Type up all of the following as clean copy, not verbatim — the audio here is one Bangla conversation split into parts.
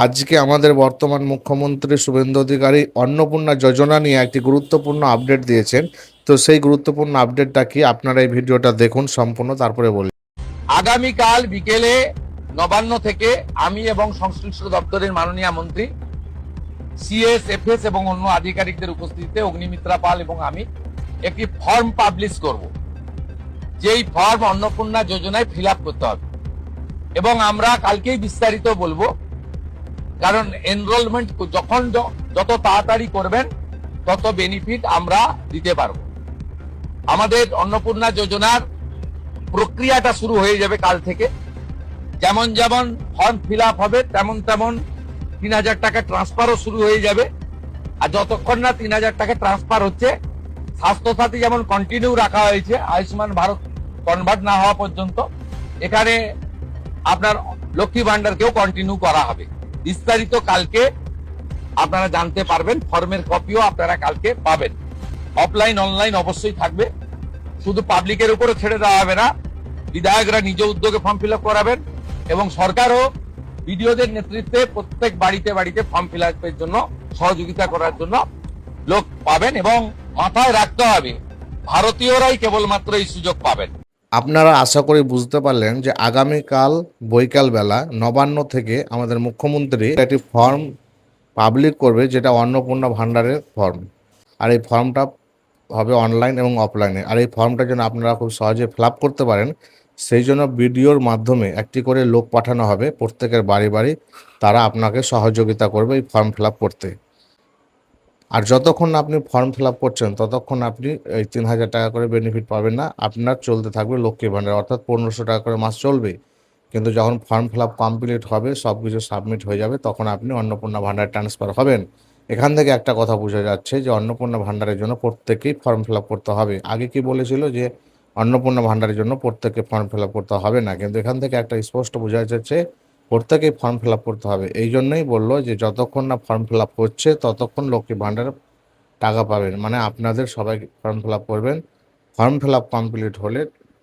আজকে আমাদের বর্তমান মুখ্যমন্ত্রী শুভেন্দু অধিকারী অন্নপূর্ণা যোজনা নিয়ে একটি গুরুত্বপূর্ণ আপডেট দিয়েছেন। তো সেই গুরুত্বপূর্ণ আপডেটটা কি, আপনারা এই ভিডিওটা দেখুন সম্পূর্ণ, তারপরে বলি। আগামীকাল বিকেলে নবান্ন থেকে আমি এবং সংশ্লিষ্ট দপ্তরের মাননীয় মন্ত্রী সিএস এফএস এবং অন্য আধিকারিকদের উপস্থিতিতে অগ্নিমিত্রা পাল এবং আমি একটি ফর্ম পাবলিশ করব, যেই ফর্ম অন্নপূর্ণা যোজনায় ফিল আপ করতে হবে এবং আমরা কালকেই বিস্তারিত বলবো। কারণ এনরোলমেন্ট যখন যত তাড়াতাড়ি করবেন তত বেনিফিট আমরা দিতে পারবো। আমাদের অন্নপূর্ণা যোজনার প্রক্রিয়াটা শুরু হয়ে যাবে কাল থেকে। যেমন যেমন ফর্ম ফিল আপ হবে তেমন তেমন ৩,০০০ টাকা ট্রান্সফারও শুরু হয়ে যাবে। আর যতক্ষণ না ৩,০০০ টাকা ট্রান্সফার হচ্ছে, স্বাস্থ্যসাথী যেমন কন্টিনিউ রাখা হয়েছে আয়ুষ্মান ভারত কনভার্ট না হওয়া পর্যন্ত, এখানে আপনার লক্ষ্মী ভান্ডারকেও কন্টিনিউ করা হবে। বিস্তারিত কালকে আপনারা জানতে পারবেন। ফর্মের কপিও আপনারা কালকে পাবেন। অফলাইন অনলাইন অবশ্যই থাকবে। শুধু পাবলিকের উপরে ছেড়ে দেওয়া হবে না, বিধায়করা নিজ উদ্যোগে ফর্ম ফিল আপ করাবেন এবং সরকারও বিডিওদের নেতৃত্বে প্রত্যেক বাড়িতে বাড়িতে ফর্ম ফিল আপের জন্য সহযোগিতা করার জন্য লোক পাবেন। এবং মাথায় রাখতে হবে, ভারতীয়রাই কেবলমাত্র এই সুযোগ পাবেন। আপনারা আশা করি বুঝতে পারলেন যে আগামীকাল বৈকাল বেলা নবান্ন থেকে আমাদের মুখ্যমন্ত্রী একটি ফর্ম পাবলিক করবে, যেটা অন্নপূর্ণা ভান্ডারের ফর্ম। আর এই ফর্মটা হবে অনলাইন এবং অফলাইনে। আর এই ফর্মটা যেন আপনারা খুব সহজে ফিল আপ করতে পারেন, সেই জন্য ভিডিওর মাধ্যমে একটি করে লোক পাঠানো হবে প্রত্যেকের বাড়ি বাড়ি। তারা আপনাকে সহযোগিতা করবে এই ফর্ম ফিল আপ করতে। আর যতক্ষণ না আপনি ফর্ম ফিল আপ করছেন ততক্ষণ আপনি এই ৩,০০০ টাকা করে বেনিফিট পাবেন না। আপনার চলতে থাকবে লক্ষ্মী ভাণ্ডার, অর্থাৎ ১৫০০ টাকা করে মাস চলবে। কিন্তু যখন ফর্ম ফিল আপ কমপ্লিট হবে, সব কিছু সাবমিট হয়ে যাবে, তখন আপনি অন্নপূর্ণা ভাণ্ডার ট্রান্সফার হবেন। এখান থেকে একটা কথা বোঝা যাচ্ছে যে অন্নপূর্ণা ভাণ্ডারের জন্য প্রত্যেকেই ফর্ম ফিল আপ করতে হবে। আগে কি বলেছিল যে অন্নপূর্ণা ভাণ্ডারের জন্য প্রত্যেকে ফর্ম ফিল আপ করতে হবে না, কিন্তু এখান থেকে একটা স্পষ্ট বোঝা যাচ্ছে প্রত্যেকেই ফর্ম ফিল আপ করতে হবে। এই জন্যই বললো যে যতক্ষণ না ফর্ম ফিল আপ হচ্ছে ততক্ষণ লক্ষ্মী ভাণ্ডার টাকা পাবেন। মানে আপনাদের সবাই ফর্ম ফিল আপ করবেন। ফর্ম ফিল আপ কমপ্লিট হলে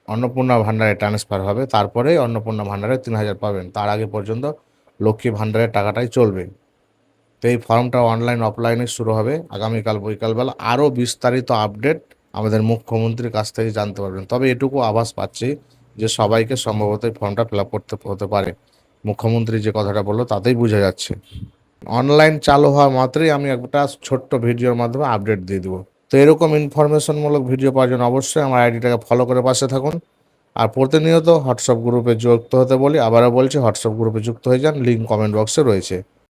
অন্নপূর্ণা ভাণ্ডারে ট্রান্সফার হবে, তারপরেই অন্নপূর্ণা ভাণ্ডারে ৩,০০০ পাবেন। তার আগে পর্যন্ত লক্ষ্মী ভাণ্ডারের টাকাটাই চলবে। তো এই ফর্মটা অনলাইন অফলাইনে শুরু হবে আগামীকাল বৈকালবেলা। আরও বিস্তারিত আপডেট আমাদের মুখ্যমন্ত্রীর কাছ থেকে জানতে পারবেন। তবে এটুকু আভাস পাচ্ছি যে সবাইকে সম্ভবত এই ফর্মটা ফিল আপ করতে হতে পারে। মুখ্যমন্ত্রী যে কথাটা বললো তাতেই বোঝা যাচ্ছে। অনলাইন চালু হওয়া মাত্রই আমি একটা ছোট্ট ভিডিওর মাধ্যমে আপডেট দিয়ে দেবো। তো এরকম ইনফরমেশনমূলক ভিডিও পাওয়ার জন্য অবশ্যই আমার আইডিটাকে ফলো করে পাশে থাকুন। আর প্রতিনিয়ত হোয়াটসঅ্যাপ গ্রুপে যুক্ত হতে বলি। আবারও বলছি, হোয়াটসঅ্যাপ গ্রুপে যুক্ত হয়ে যান, লিঙ্ক কমেন্ট বক্সে রয়েছে।